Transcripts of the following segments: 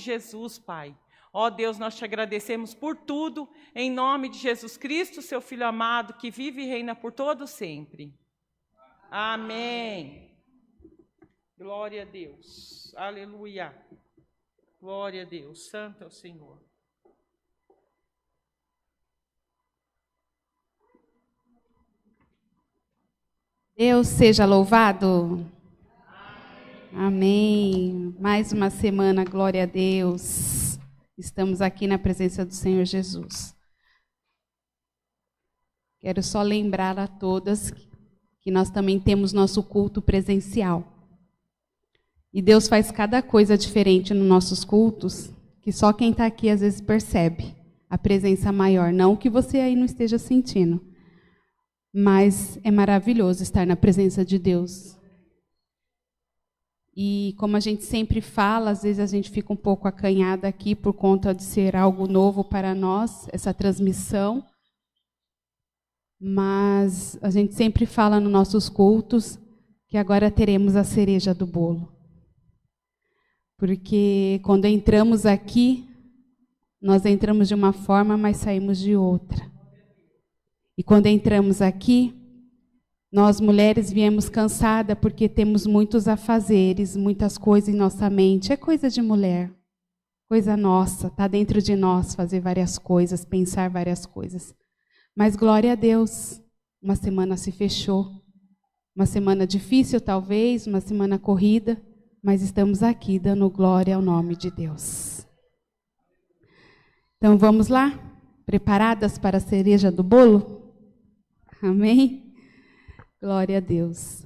Jesus, Pai. Ó Deus, nós te agradecemos por tudo, em nome de Jesus Cristo, seu Filho amado, que vive e reina por todo sempre. Amém. Glória a Deus. Aleluia. Glória a Deus. Santo é o Senhor. Deus seja louvado. Amém. Mais uma semana, glória a Deus. Estamos aqui na presença do Senhor Jesus. Quero só lembrar a todas que nós também temos nosso culto presencial. E Deus faz cada coisa diferente nos nossos cultos, que só quem está aqui às vezes percebe a presença maior. Não que você aí não esteja sentindo, mas é maravilhoso estar na presença de Deus. E como a gente sempre fala, às vezes a gente fica um pouco acanhada aqui por conta de ser algo novo para nós, essa transmissão. Mas a gente sempre fala nos nossos cultos que agora teremos a cereja do bolo. Porque quando entramos aqui, nós entramos de uma forma, mas saímos de outra. E quando entramos aqui, nós mulheres viemos cansadas porque temos muitos afazeres, muitas coisas em nossa mente. É coisa de mulher, coisa nossa, está dentro de nós fazer várias coisas, pensar várias coisas. Mas glória a Deus, uma semana se fechou. Uma semana difícil talvez, uma semana corrida, mas estamos aqui dando glória ao nome de Deus. Então vamos lá? Preparadas para a cereja do bolo? Amém? Glória a Deus.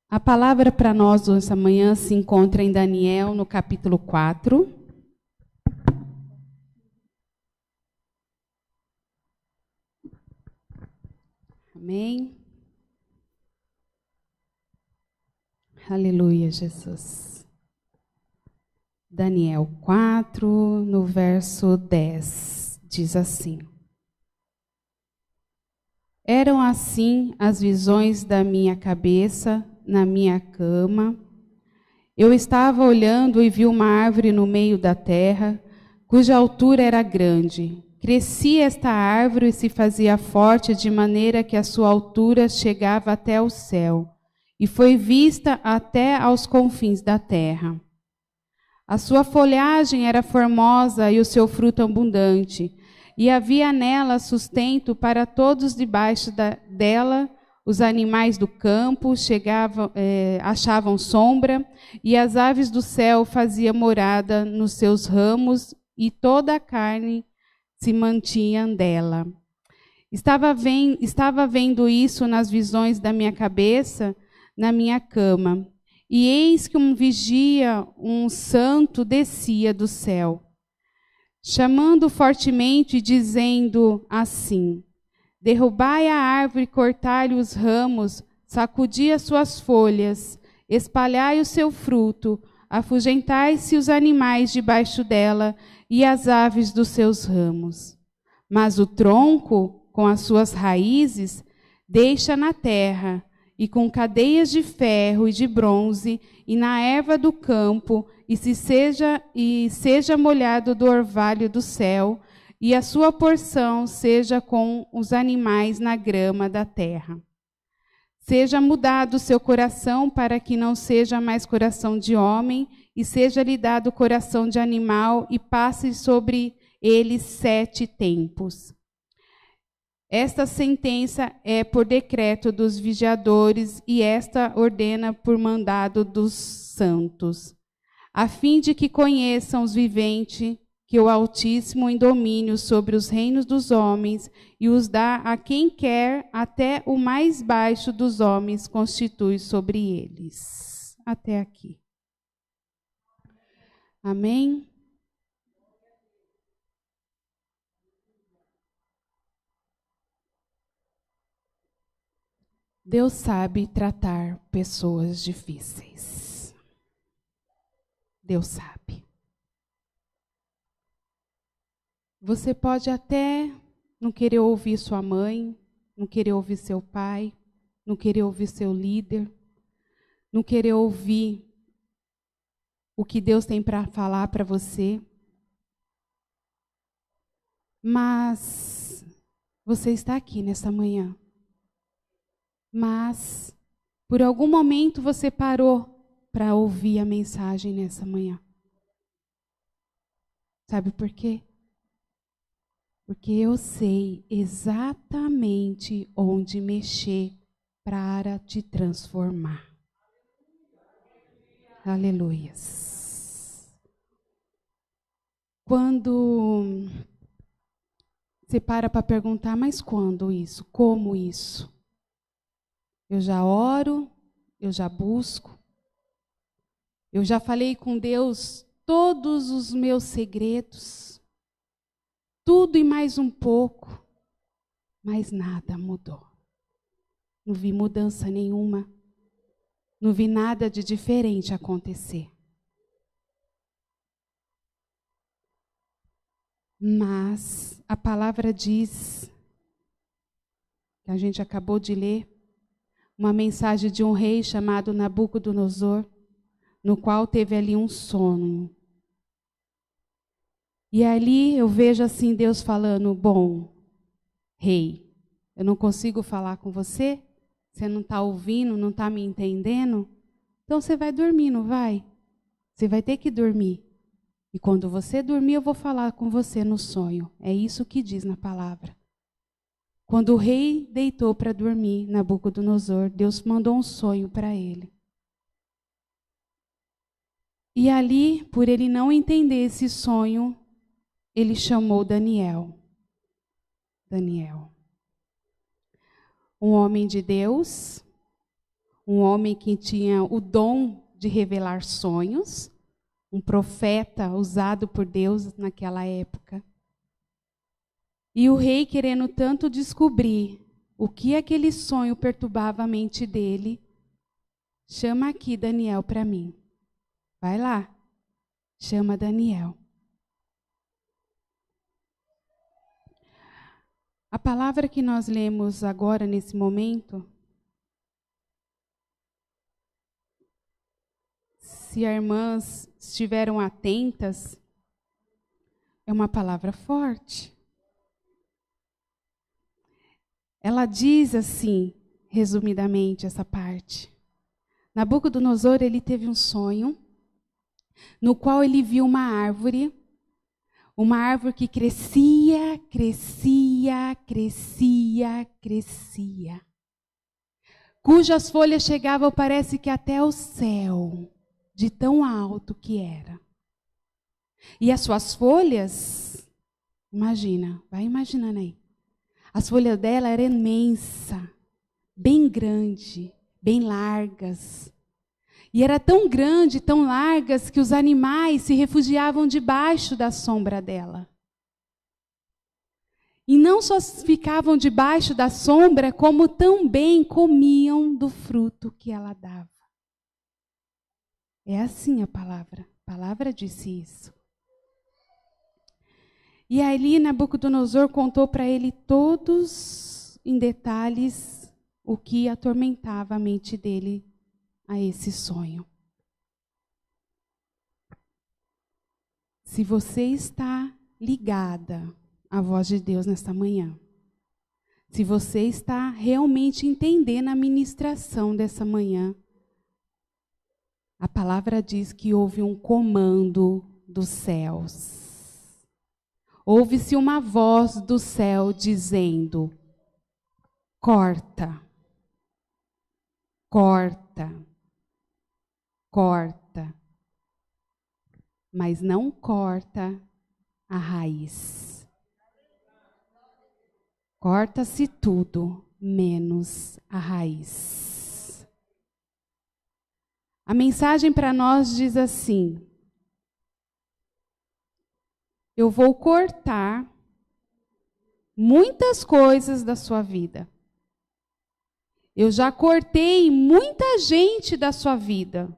A palavra para nós essa manhã se encontra em Daniel, no capítulo 4. Amém? Aleluia, Jesus. Daniel 4, no verso 10, diz assim: Eram assim as visões da minha cabeça na minha cama. Eu estava olhando e vi uma árvore no meio da terra, cuja altura era grande. Crescia esta árvore e se fazia forte, de maneira que a sua altura chegava até o céu, e foi vista até aos confins da terra. A sua folhagem era formosa e o seu fruto abundante, e havia nela sustento para todos debaixo dela. Os animais do campo achavam sombra, e as aves do céu faziam morada nos seus ramos, e toda a carne se mantinha dela. Estava vendo isso nas visões da minha cabeça, na minha cama, e eis que um vigia, um santo, descia do céu, chamando fortemente e dizendo assim: Derrubai a árvore, cortai-lhe os ramos, sacudi as suas folhas, espalhai o seu fruto, afugentai-se os animais debaixo dela e as aves dos seus ramos. Mas o tronco, com as suas raízes, deixa na terra, e com cadeias de ferro e de bronze, e na erva do campo, e seja molhado do orvalho do céu, e a sua porção seja com os animais na grama da terra. Seja mudado o seu coração, para que não seja mais coração de homem, e seja-lhe dado coração de animal, e passe sobre ele 7 tempos. Esta sentença é por decreto dos vigiadores, e esta ordena por mandado dos santos, a fim de que conheçam os viventes que o Altíssimo em domínio sobre os reinos dos homens, e os dá a quem quer, até o mais baixo dos homens constitui sobre eles. Até aqui. Amém? Deus sabe tratar pessoas difíceis. Deus sabe. Você pode até não querer ouvir sua mãe, não querer ouvir seu pai, não querer ouvir seu líder, não querer ouvir o que Deus tem para falar para você. Mas você está aqui nesta manhã. Mas, por algum momento, você parou para ouvir a mensagem nessa manhã. Sabe por quê? Porque eu sei exatamente onde mexer para te transformar. Aleluias. Quando você para perguntar, mas quando isso? Como isso? Eu já oro, eu já busco, eu já falei com Deus todos os meus segredos, tudo e mais um pouco, mas nada mudou. Não vi mudança nenhuma, não vi nada de diferente acontecer. Mas a palavra diz, que a gente acabou de ler, uma mensagem de um rei chamado Nabucodonosor, no qual teve ali um sonho. E ali eu vejo assim Deus falando, bom, rei, eu não consigo falar com você, você não está ouvindo, não está me entendendo, então você vai dormir, não vai? Você vai ter que dormir. E quando você dormir, eu vou falar com você no sonho. É isso que diz na palavra. Quando o rei deitou para dormir, Nabucodonosor, Deus mandou um sonho para ele. E ali, por ele não entender esse sonho, ele chamou Daniel. Daniel. Um homem de Deus, um homem que tinha o dom de revelar sonhos, um profeta usado por Deus naquela época. E o rei, querendo tanto descobrir o que aquele sonho perturbava a mente dele, chama aqui Daniel para mim. Vai lá, chama Daniel. A palavra que nós lemos agora, nesse momento, se as irmãs estiveram atentas, é uma palavra forte. Ela diz assim, resumidamente, essa parte. Nabucodonosor, ele teve um sonho, no qual ele viu uma árvore que crescia, crescia, crescia, crescia, cujas folhas chegavam, parece que até o céu, de tão alto que era. E as suas folhas, imagina, vai imaginando aí, as folhas dela eram imensas, bem grandes, bem largas. E era tão grande, tão largas, que os animais se refugiavam debaixo da sombra dela. E não só ficavam debaixo da sombra, como também comiam do fruto que ela dava. É assim a palavra disse isso. E ali Nabucodonosor contou para ele todos em detalhes o que atormentava a mente dele a esse sonho. Se você está ligada à voz de Deus nesta manhã, se você está realmente entendendo a ministração dessa manhã, a palavra diz que houve um comando dos céus. Ouve-se uma voz do céu dizendo: corta, corta, corta, mas não corta a raiz. Corta-se tudo, menos a raiz. A mensagem para nós diz assim: eu vou cortar muitas coisas da sua vida. Eu já cortei muita gente da sua vida.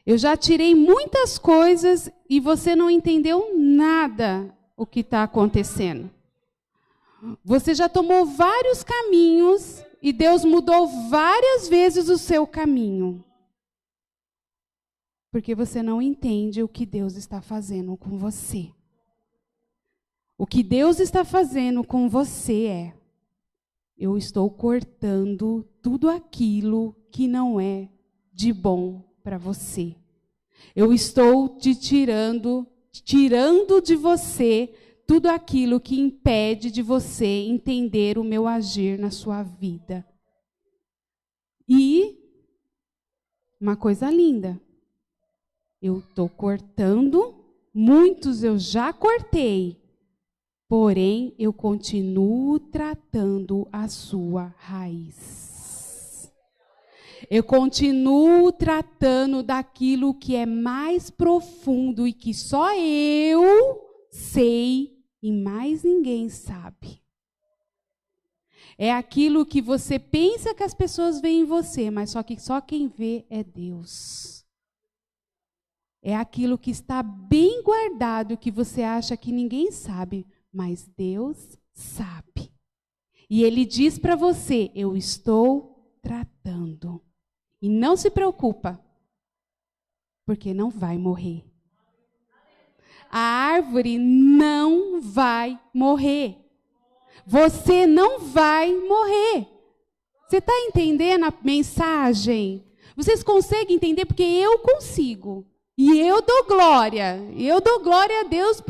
Eu já tirei muitas coisas e você não entendeu nada o que está acontecendo. Você já tomou vários caminhos e Deus mudou várias vezes o seu caminho. Porque você não entende o que Deus está fazendo com você. O que Deus está fazendo com você é: eu estou cortando tudo aquilo que não é de bom para você. Eu estou te tirando de você tudo aquilo que impede de você entender o meu agir na sua vida. E uma coisa linda, eu estou cortando, muitos eu já cortei, porém eu continuo tratando a sua raiz. Eu continuo tratando daquilo que é mais profundo e que só eu sei e mais ninguém sabe. É aquilo que você pensa que as pessoas veem em você, mas só que só quem vê é Deus. É aquilo que está bem guardado, que você acha que ninguém sabe, mas Deus sabe. E Ele diz para você: eu estou tratando. E não se preocupa, porque não vai morrer. A árvore não vai morrer. Você não vai morrer. Você está entendendo a mensagem? Vocês conseguem entender? Porque eu consigo. E eu dou glória. Eu dou glória a Deus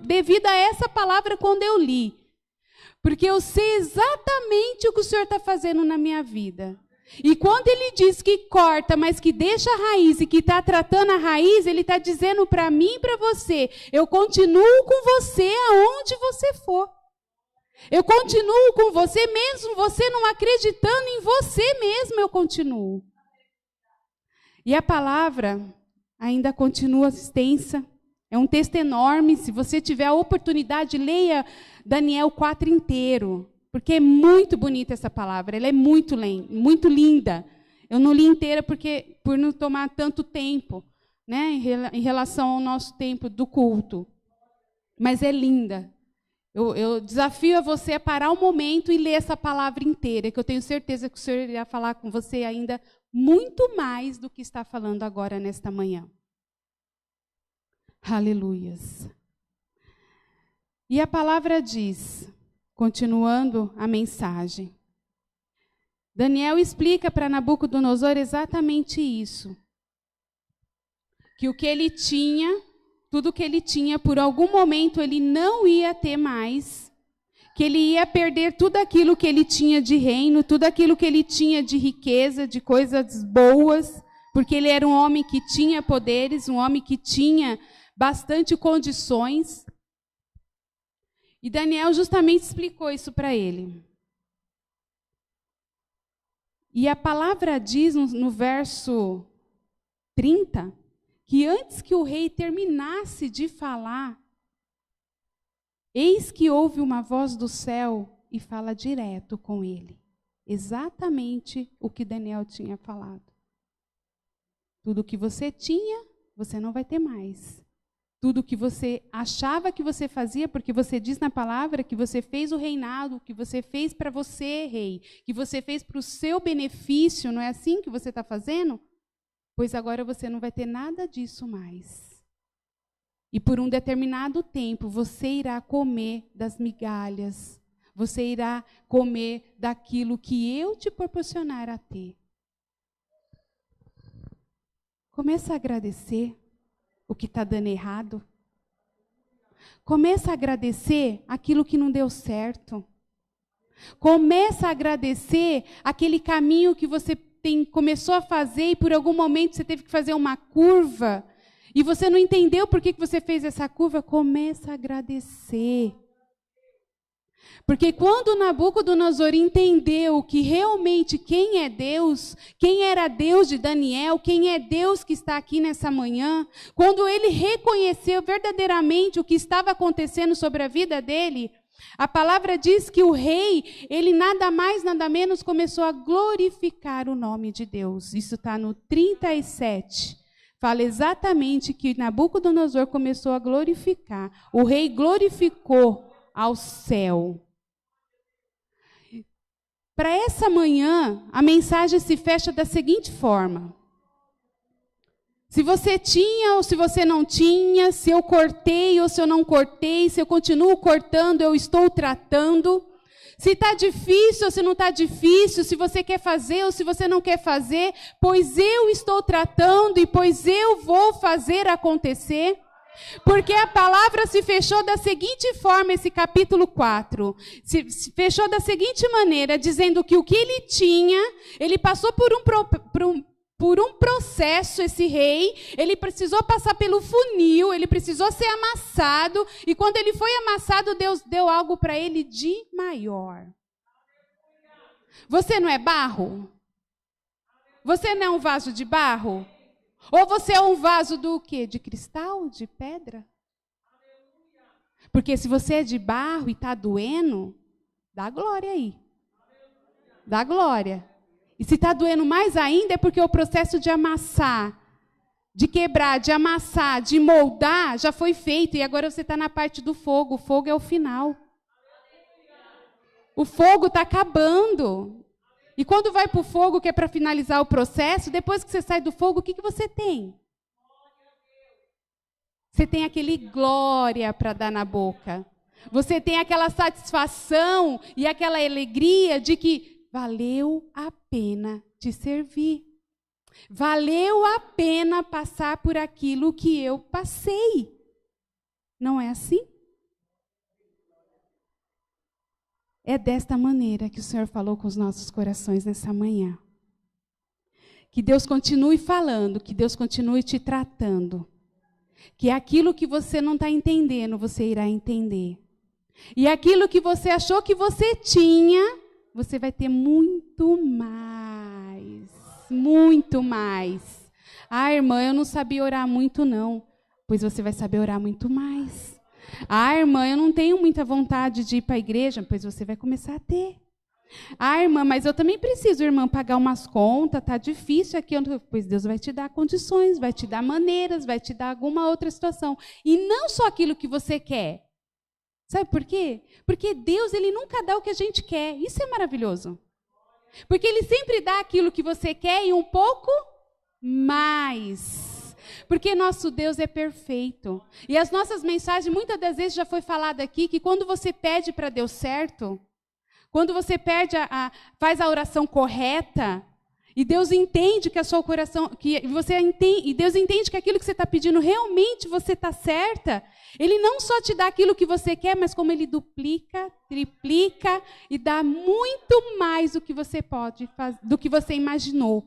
devido a essa palavra quando eu li. Porque eu sei exatamente o que o Senhor está fazendo na minha vida. E quando Ele diz que corta, mas que deixa a raiz e que está tratando a raiz, Ele está dizendo para mim e para você: eu continuo com você aonde você for. Eu continuo com você, mesmo você não acreditando em você mesmo, eu continuo. E a palavra ainda continua extensa. É um texto enorme. Se você tiver a oportunidade, leia Daniel 4 inteiro. Porque é muito bonita essa palavra. Ela é muito linda. Eu não li inteira por não tomar tanto tempo, né, em relação ao nosso tempo do culto. Mas é linda. Eu desafio a você a parar um momento e ler essa palavra inteira, que eu tenho certeza que o Senhor irá falar com você ainda muito mais do que está falando agora nesta manhã. Aleluias. E a palavra diz, continuando a mensagem, Daniel explica para Nabucodonosor exatamente isso. Que o que ele tinha, tudo que ele tinha, por algum momento ele não ia ter mais. Que ele ia perder tudo aquilo que ele tinha de reino, tudo aquilo que ele tinha de riqueza, de coisas boas, porque ele era um homem que tinha poderes, um homem que tinha bastante condições. E Daniel justamente explicou isso para ele. E a palavra diz no verso 30, que antes que o rei terminasse de falar, eis que houve uma voz do céu e fala direto com ele. Exatamente o que Daniel tinha falado. Tudo que você tinha, você não vai ter mais. Tudo que você achava que você fazia, porque você diz na palavra que você fez o reinado, que você fez para você, rei, que você fez para o seu benefício, não é assim que você está fazendo? Pois agora você não vai ter nada disso mais. E por um determinado tempo, você irá comer das migalhas, você irá comer daquilo que eu te proporcionar a ter. Começa a agradecer o que está dando errado. Começa a agradecer aquilo que não deu certo. Começa a agradecer aquele caminho que você começou a fazer e por algum momento você teve que fazer uma curva e você não entendeu por que você fez essa curva. Começa a agradecer. Porque quando Nabucodonosor entendeu que realmente quem é Deus, quem era Deus de Daniel, quem é Deus que está aqui nessa manhã, quando ele reconheceu verdadeiramente o que estava acontecendo sobre a vida dele, a palavra diz que o rei, ele nada mais, nada menos começou a glorificar o nome de Deus. Isso está no 37. Fala exatamente que Nabucodonosor começou a glorificar. O rei glorificou ao céu. Para essa manhã, a mensagem se fecha da seguinte forma. Se você tinha ou se você não tinha, se eu cortei ou se eu não cortei, se eu continuo cortando, eu estou tratando. Se está difícil ou se não está difícil, se você quer fazer ou se você não quer fazer, pois eu estou tratando e pois eu vou fazer acontecer. Porque a palavra se fechou da seguinte forma, esse capítulo 4. Se fechou da seguinte maneira, dizendo que o que ele tinha, ele passou por um processo, esse rei, ele precisou passar pelo funil, ele precisou ser amassado, e quando ele foi amassado, Deus deu algo para ele de maior. Você não é barro? Você não é um vaso de barro? Ou você é um vaso do quê? De cristal? De pedra? Porque se você é de barro e está doendo, dá glória aí. Dá glória. E se está doendo mais ainda é porque o processo de amassar, de quebrar, de amassar, de moldar, já foi feito. E agora você está na parte do fogo. O fogo é o final. O fogo está acabando. E quando vai para o fogo, que é para finalizar o processo, depois que você sai do fogo, o que você tem? Você tem aquele glória para dar na boca. Você tem aquela satisfação e aquela alegria de que valeu a pena te servir. Valeu a pena passar por aquilo que eu passei. Não é assim? É desta maneira que o Senhor falou com os nossos corações nessa manhã. Que Deus continue falando, que Deus continue te tratando. Que aquilo que você não está entendendo, você irá entender. E aquilo que você achou que você tinha, você vai ter muito mais. Muito mais. Ah, irmã, eu não sabia orar muito, não. Pois você vai saber orar muito mais. Ah, irmã, eu não tenho muita vontade de ir para a igreja. Pois você vai começar a ter. Ah, irmã, mas eu também preciso, irmã, pagar umas contas, tá difícil aqui. Pois Deus vai te dar condições, vai te dar maneiras, vai te dar alguma outra situação. E não só aquilo que você quer. Sabe por quê? Porque Deus, Ele nunca dá o que a gente quer. Isso é maravilhoso. Porque Ele sempre dá aquilo que você quer e um pouco mais. Porque nosso Deus é perfeito. E as nossas mensagens, muitas das vezes já foi falado aqui, que quando você pede para Deus certo, quando você faz a oração correta, e Deus entende que a sua coração, e Deus entende que aquilo que você está pedindo realmente você está certa, Ele não só te dá aquilo que você quer, mas como Ele duplica, triplica e dá muito mais do que você pode fazer, do que você imaginou.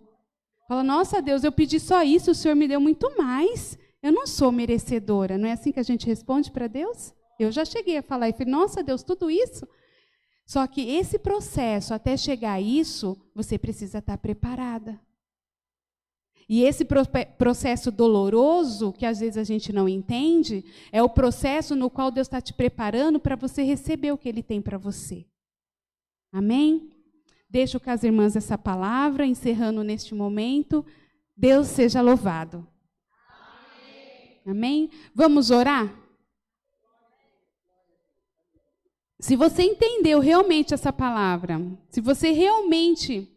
Fala, nossa Deus, eu pedi só isso, o Senhor me deu muito mais. Eu não sou merecedora. Não é assim que a gente responde para Deus? Eu já cheguei a falar e falei, nossa Deus, tudo isso? Só que esse processo, até chegar a isso, você precisa estar preparada. E esse processo doloroso, que às vezes a gente não entende, é o processo no qual Deus está te preparando para você receber o que Ele tem para você. Amém? Deixo com as irmãs essa palavra, encerrando neste momento. Deus seja louvado. Amém? Amém? Vamos orar? Se você entendeu realmente essa palavra, se você realmente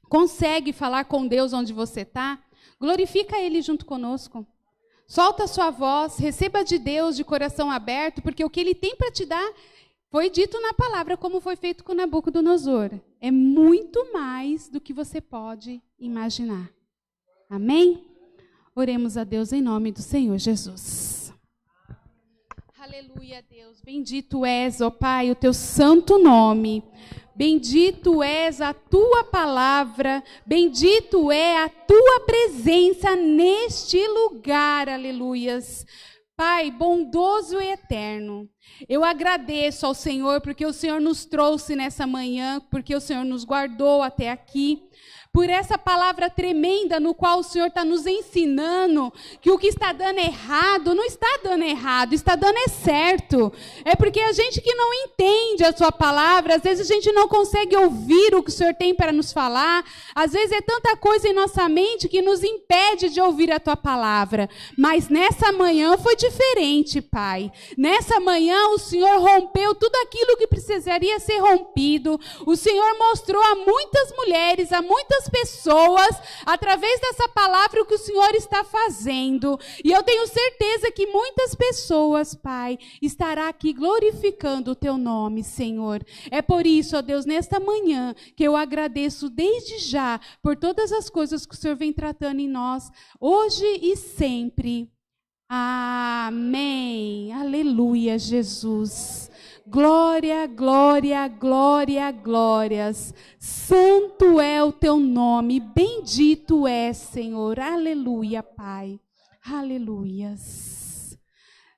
consegue falar com Deus onde você está, glorifica Ele junto conosco. Solta a sua voz, receba de Deus de coração aberto, porque o que Ele tem para te dar foi dito na palavra, como foi feito com Nabucodonosor. É muito mais do que você pode imaginar. Amém? Oremos a Deus em nome do Senhor Jesus. Aleluia, Deus. Bendito és, ó Pai, o teu santo nome. Bendito és a tua palavra. Bendito é a tua presença neste lugar. Aleluias. Pai, bondoso e eterno, eu agradeço ao Senhor porque o Senhor nos trouxe nessa manhã, porque o Senhor nos guardou até aqui, por essa palavra tremenda no qual o Senhor está nos ensinando que o que está dando errado, não está dando errado, está dando é certo. É porque a gente que não entende a sua palavra, às vezes a gente não consegue ouvir o que o Senhor tem para nos falar, às vezes é tanta coisa em nossa mente que nos impede de ouvir a tua palavra. Mas nessa manhã foi diferente, Pai. Nessa manhã o Senhor rompeu tudo aquilo que precisaria ser rompido. O Senhor mostrou a muitas mulheres, a muitas outras pessoas, através dessa palavra, o que o Senhor está fazendo. E eu tenho certeza que muitas pessoas, Pai, estarão aqui glorificando o Teu nome, Senhor. É por isso, ó Deus, nesta manhã, que eu agradeço desde já por todas as coisas que o Senhor vem tratando em nós, hoje e sempre. Amém. Aleluia, Jesus. Glória, glória, glória, glórias. Santo é o teu nome, bendito é, Senhor. Aleluia, Pai. Aleluias.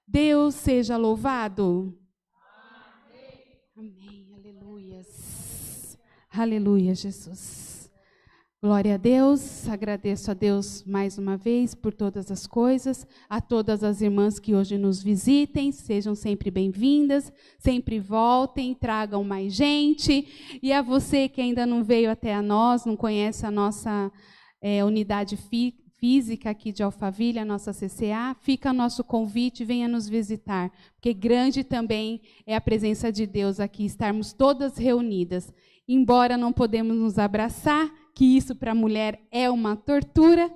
Deus seja louvado. Amém. Aleluias. Aleluia, Jesus. Glória a Deus, agradeço a Deus mais uma vez por todas as coisas, a todas as irmãs que hoje nos visitem, sejam sempre bem-vindas, sempre voltem, tragam mais gente, e a você que ainda não veio até a nós, não conhece a nossa unidade física aqui de Alphaville, a nossa CCA, fica nosso convite, venha nos visitar, porque grande também é a presença de Deus aqui, estarmos todas reunidas, embora não podemos nos abraçar, que isso para a mulher é uma tortura,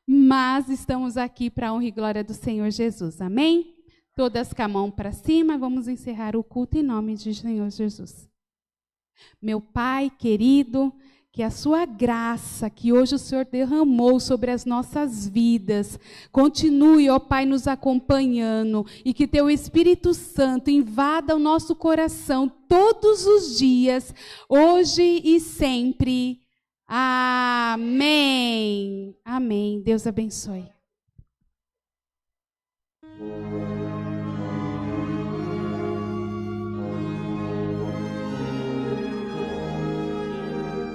mas estamos aqui para a honra e glória do Senhor Jesus. Amém? Todas com a mão para cima, vamos encerrar o culto em nome de Senhor Jesus. Meu Pai querido, que a sua graça, que hoje o Senhor derramou sobre as nossas vidas, continue, ó Pai, nos acompanhando, e que teu Espírito Santo invada o nosso coração todos os dias, hoje e sempre. Amém. Amém. Deus abençoe.